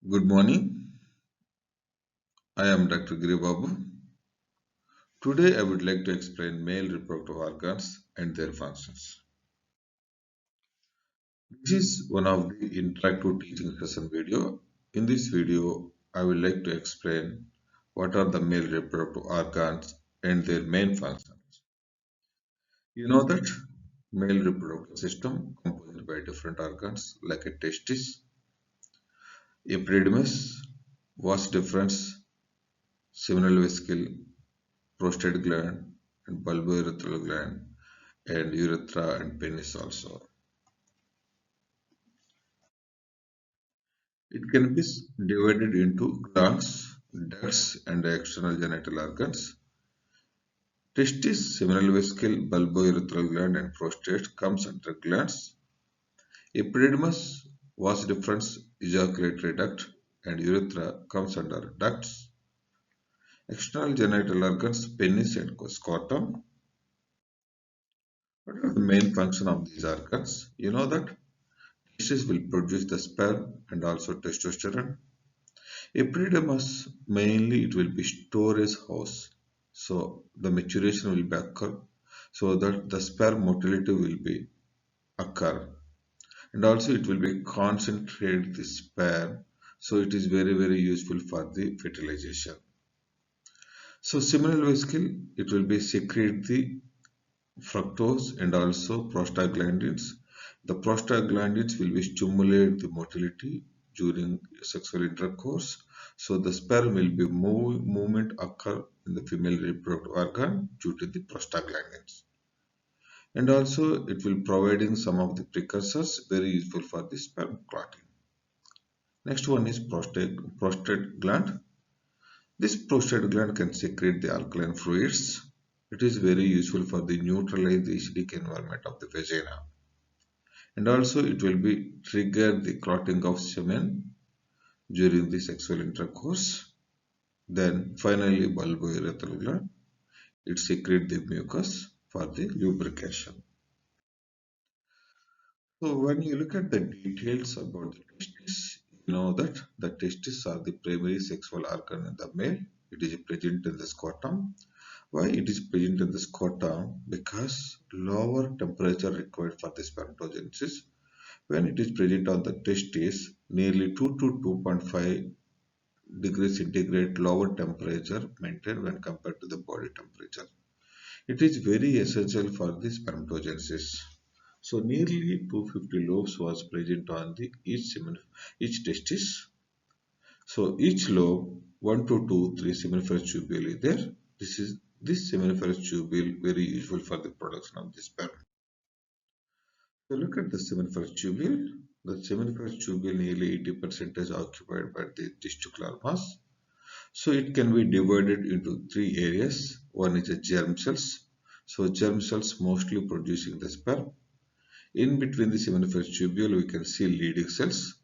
Good morning. I am Dr. Giribabu. Today I would like to explain male reproductive organs and their functions. This is one of the interactive teaching session video. In this video, I would like to explain what are the male reproductive organs and their main functions. You know that male reproductive system composed by different organs like a testis, epididymis, vas deferens, seminal vesicle, prostate gland, and bulbourethral gland, and urethra and penis also. It can be divided into glands, ducts, and external genital organs. Testis, seminal vesicle, bulbourethral gland, and prostate comes under glands. Epididymis, vas deferens, ejaculatory duct, and urethra comes under ducts. External genital organs, penis and scrotum. What are the main function of these organs? You know that testis will produce the sperm and also testosterone. Epididymis mainly it will be storage house. So the maturation will be occur so that the sperm motility will be occur, and also it will be concentrate the sperm, so it is very useful for the fertilization. So seminal vesicle it will be secrete the fructose and also prostaglandins. The prostaglandins will be stimulate the motility during sexual intercourse. So the sperm will be movement occur in the female reproductive organ due to the prostaglandins. And also it will providing some of the precursors very useful for the sperm clotting. Next one is prostate gland. This prostate gland can secrete the alkaline fluids. It is very useful for the neutralize the acidic environment of the vagina. And also it will be trigger the clotting of semen during the sexual intercourse. Then finally bulbourethral gland. It secretes the mucus for the lubrication. So when you look at the details about the testis, you know that the testis are the primary sexual organ in the male. It is present in the scrotum. Why it is present in the scrotum? Because lower temperature required for the spermatogenesis. When it is present on the testis, nearly 2 to 2.5 degrees centigrade lower temperature maintained when compared to the body temperature. It is very essential for the spermatogenesis. So nearly 250 lobes was present on the each testis. So each lobe 1 to 2, 3 seminiferous tubule is there. This seminiferous tubule very useful for the production of the sperm. So look at the seminiferous tubule. The seminiferous tubule nearly 80% is occupied by the testicular mass. So it can be divided into three areas. One is the germ cells. So germ cells mostly producing the sperm. In between the seminiferous tubule, we can see leading cells.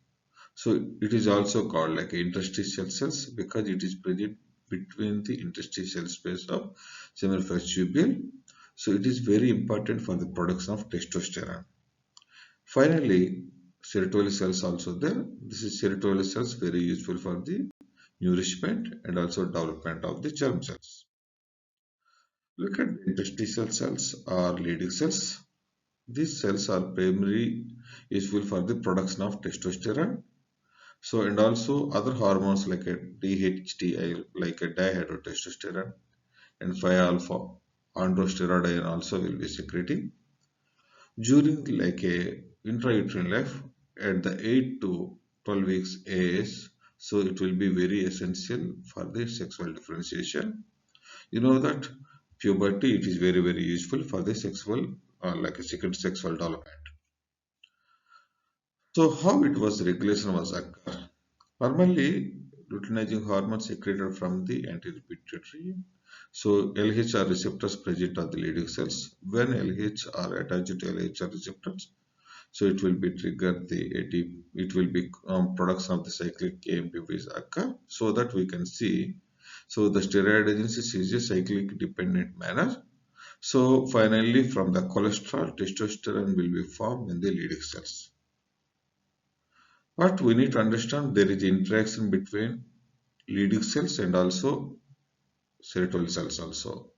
So it is also called like interstitial cells because it is present between the interstitial space of seminiferous tubule. So it is very important for the production of testosterone. Finally, serotolin cells also there. This is serotolin cells very useful for the nourishment and also development of the germ cells. Look at the interstitial cells or leading cells. These cells are primarily useful for the production of testosterone. So and also other hormones like a DHT, like a dihydrotestosterone and 5-alpha androstenedione also will be secreting during like a intrauterine life at the 8 to 12 weeks age. So it will be very essential for the sexual differentiation. You know that puberty it is very useful for the sexual like a second sexual development. So how it was regulation was occur? Normally, luteinizing hormone secreted from the anterior pituitary. So LHR receptors present on the leading cells. When LH are attached to LHR receptors, so it will be triggered the ATP. It will be production of the cyclic AMPs occur, so that we can see. So the steroidogenesis is a cyclic dependent manner. So finally, from the cholesterol, testosterone will be formed in the leading cells. But we need to understand there is interaction between Leydig cells and also serotonin cells also.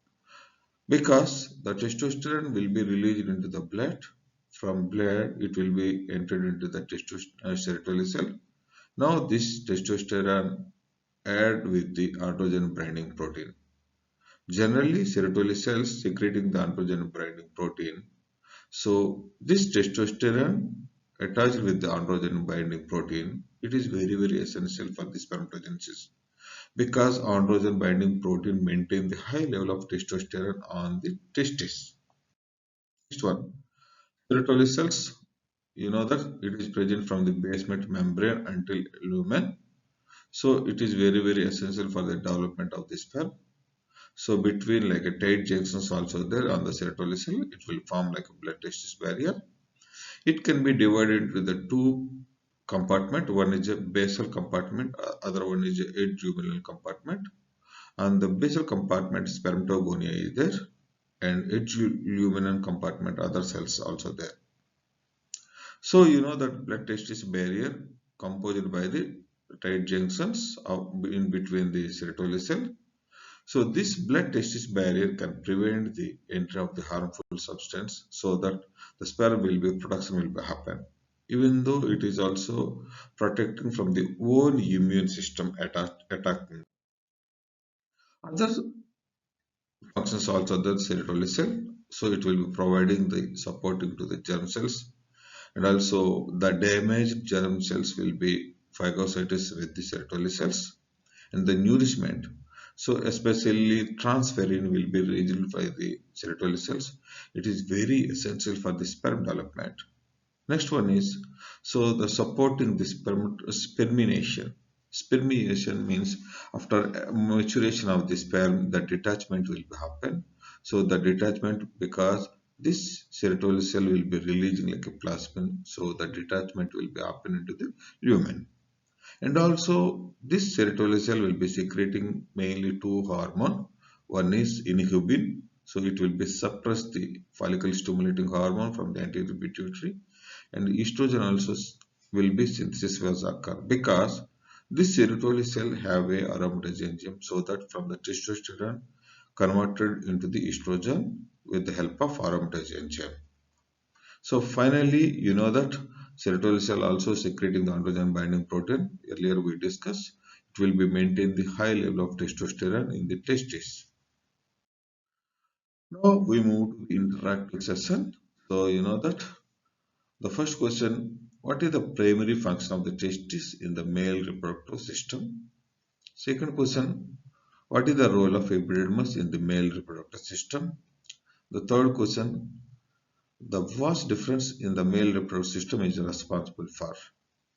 Because the testosterone will be released into the blood. From blood, it will be entered into the serotonin cell. Now, this testosterone add with the androgen binding protein. Generally, serotonin cells secreting the androgen binding protein. So, this testosterone attached with the androgen binding protein, it is very essential for the spermatogenesis because androgen binding protein maintain the high level of testosterone on the testis. Next one, serotonin cells. You know that it is present from the basement membrane until lumen. So it is very essential for the development of the sperm. So between like a tight junctions also there on the serotonin cell, it will form like a blood testis barrier. It can be divided into the two compartment. One is a basal compartment, other one is a juvenile compartment. And the basal compartment spermatogonia is there, and luminant compartment other cells also there. So you know that blood testis barrier composed by the tight junctions in between the serotonin cell. So this blood testis barrier can prevent the entry of the harmful substance so that the sperm will be production will be happen. Even though it is also protecting from the own immune system attacking. Other functions also the serotonin cell. So it will be providing the supporting to the germ cells, and also the damaged germ cells will be phagocytis with the serotonin cells and the nourishment. So especially transferrin will be released by the serotonin cells. It is very essential for the sperm development. Next one is so the supporting the spermination. Spermination means after maturation of the sperm, the detachment will happen. So the detachment because this serotonin cell will be releasing like a plasmin, so the detachment will be happen into the lumen. And also this serotonin cell will be secreting mainly two hormone. One is inhibin, so it will be suppress the follicle stimulating hormone from the anterior pituitary, and estrogen also will be synthesis was occur because this serotonin cell have a aromatase enzyme so that from the testosterone converted into the estrogen with the help of aromatase enzyme. So finally, you know that serotonin cell also secreting the androgen binding protein. Earlier we discussed it will be maintain the high level of testosterone in the testis. Now we move to the interactive session. So you know that the first question, what is the primary function of the testis in the male reproductive system? Second question, what is the role of epidermis in the male reproductive system? The third question, the vast difference in the male reproductive system is responsible for.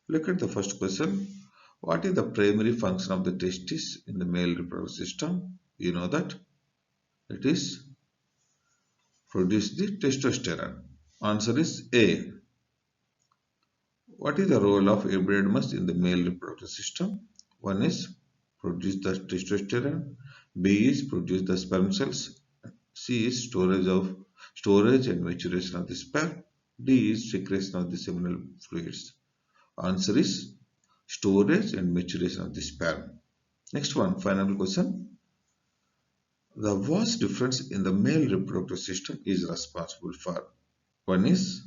Look at the first question. What is the primary function of the testis in the male reproductive system? You know that it is produce the testosterone. Answer is A. What is the role of epidermis in the male reproductive system? One is produce the testosterone. B is produce the sperm cells. C is storage and maturation of the sperm. D is secretion of the seminal fluids. Answer is storage and maturation of the sperm. Next one, final question. The vast difference in the male reproductive system is responsible for. One is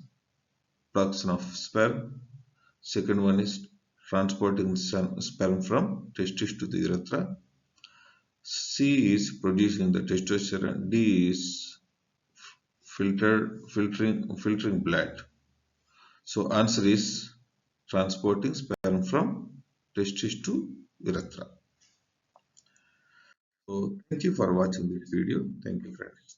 production of sperm. Second one is transporting sperm from testis to the urethra. C is producing the testosterone. D is filtering blood. So answer is transporting sperm from testis to urethra. So thank you for watching this video. Thank you, friends.